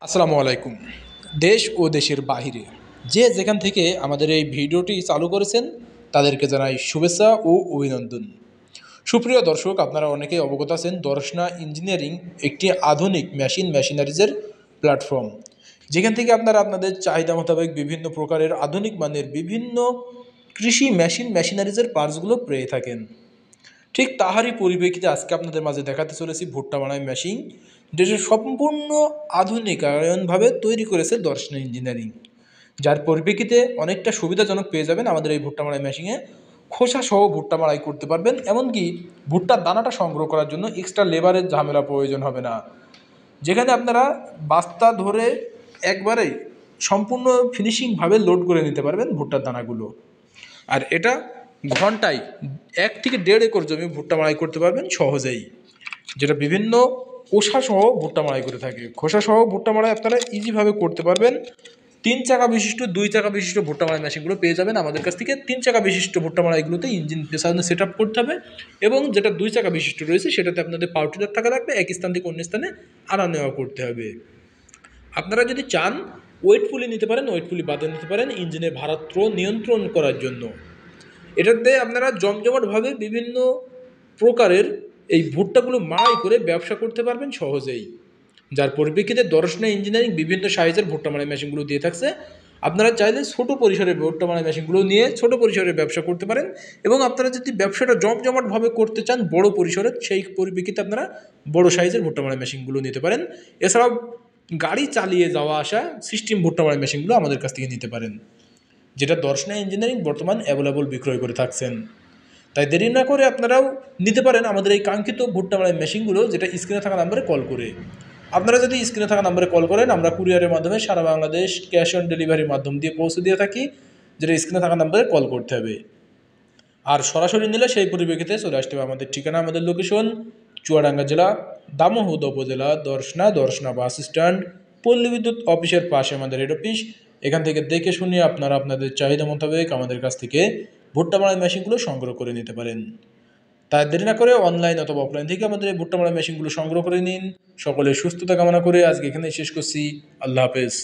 আসসালামু আলাইকুম। দেশ ও দেশের বাহিরে যে যেখান থেকে আমাদের এই ভিডিওটি চালু করেছেন তাদেরকে জানাই শুভেচ্ছা ও অভিনন্দন। সুপ্রিয় দর্শক, আপনারা অনেকেই অবগত আছেন দর্শনা ইঞ্জিনিয়ারিং একটি আধুনিক মেশিনারিজের প্ল্যাটফর্ম, যেখান থেকে আপনারা আপনাদের চাহিদা মোতাবেক বিভিন্ন প্রকারের আধুনিক মানের বিভিন্ন কৃষি মেশিনারিজের পার্টসগুলো পেয়ে থাকেন। ঠিক তাহারই পরিপ্রেক্ষিতে আজকে আপনাদের মাঝে দেখাতে চলেছি ভুট্টা বানাই মেশিন, যেটা সম্পূর্ণ আধুনিকায়নভাবে তৈরি করেছে দর্শনা ইঞ্জিনিয়ারিং, যার পরিপ্রেক্ষিতে অনেকটা সুবিধাজনক পেয়ে যাবেন আমাদের এই ভুট্টা মাড়াই মেশিনে। খোসা সহ ভুট্টা মাড়াই করতে পারবেন, এমনকি ভুট্টার দানাটা সংগ্রহ করার জন্য এক্সট্রা লেবারের ঝামেলা প্রয়োজন হবে না, যেখানে আপনারা বাস্তা ধরে একবারেই সম্পূর্ণ ফিনিশিংভাবে লোড করে নিতে পারবেন ভুট্টার দানাগুলো। আর এটা ঘন্টায় 1 থেকে 1.5 একর জমি ভুট্টা মাড়াই করতে পারবেন সহজেই, যেটা বিভিন্ন খোসাসহ ভুট্টা মাড়াই করে থাকে। খোসাসহ ভুট্টা মাড়াই আপনারা ইজিভাবে করতে পারবেন। 3 চাকা বিশিষ্ট 2 চাকা বিশিষ্ট ভুট্টা মাড়াই মেশিনগুলো পেয়ে যাবেন আমাদের কাছ থেকে। 3 চাকা বিশিষ্ট ভুট্টা মাড়াইগুলোতে ইঞ্জিন পেছনে সেট আপ করতে হবে, এবং যেটা 2 চাকা বিশিষ্ট রয়েছে সেটাতে আপনাদের পাওয়ার টিলার থাকা লাগবে, এক স্থান থেকে অন্য স্থানে আনা নেওয়া করতে হবে। আপনারা যদি চান ওয়েট পুলি নিতে পারেন, ওয়েট পুলি বাদে নিতে পারেন ইঞ্জিনের ভারাত্র নিয়ন্ত্রণ করার জন্য। এটাতে আপনারা জমজমাটভাবে বিভিন্ন প্রকারের এই ভুট্টাগুলো মাড়াই করে ব্যবসা করতে পারবেন সহজেই, যার পরিপ্রেক্ষিতে দর্শনা ইঞ্জিনিয়ারিং বিভিন্ন সাইজের ভুট্টা মাড়াই মেশিনগুলো দিয়ে থাকছে। আপনারা চাইলে ছোট পরিসরের ভুট্টা মাড়াই মেশিনগুলো নিয়ে ছোট পরিসরে ব্যবসা করতে পারেন, এবং আপনারা যদি ব্যবসাটা জমজমাটভাবে করতে চান বড় পরিসরে, সেই পরিপ্রেক্ষিতে আপনারা বড় সাইজের ভুট্টা মাড়াই মেশিনগুলো নিতে পারেন। এছাড়াও গাড়ি চালিয়ে যাওয়া আসা সিস্টেম ভুট্টা মাড়াই মেশিনগুলো আমাদের কাছ থেকে নিতে পারেন, যেটা দর্শনা ইঞ্জিনিয়ারিং বর্তমান অ্যাভেলেবল বিক্রয় করে থাকছেন। তাই দেরি না করে আপনারাও নিতে পারেন আমাদের এই কাঙ্ক্ষিত ভুট্টা মাড়াই মেশিনগুলো, যেটা স্ক্রিনে থাকা নাম্বারে কল করে। আপনারা যদি স্ক্রিনে থাকা নাম্বারে কল করেন, আমরা কুরিয়ারের মাধ্যমে সারা বাংলাদেশ ক্যাশ অন ডেলিভারির মাধ্যম দিয়ে পৌঁছে দিয়ে থাকি, যেটা স্ক্রিনে থাকা নাম্বারে কল করতে হবে। আর সরাসরি নিলে সেই পরিপ্রেক্ষিতে চলে আসতে হবে। আমাদের ঠিকানা, আমাদের লোকেশন চুয়াডাঙ্গা জেলা, দামোহদ উপজেলা, দর্শনা বাস স্ট্যান্ড, পল্লী বিদ্যুৎ অফিসের পাশে আমাদের হেড অফিস। এখান থেকে দেখে শুনে আপনারা আপনাদের চাহিদা মোতাবেক আমাদের কাছ থেকে ভুট্টা মাড়াই মেশিনগুলো সংগ্রহ করে নিতে পারেন। তাই দেরি না করে অনলাইন অথবা অফলাইন থেকে আমাদের এই ভুট্টা মাড়াই মেশিনগুলো সংগ্রহ করে নিন। সকলের সুস্থতা কামনা করে আজকে এখানেই শেষ করছি। আল্লাহ হাফেজ।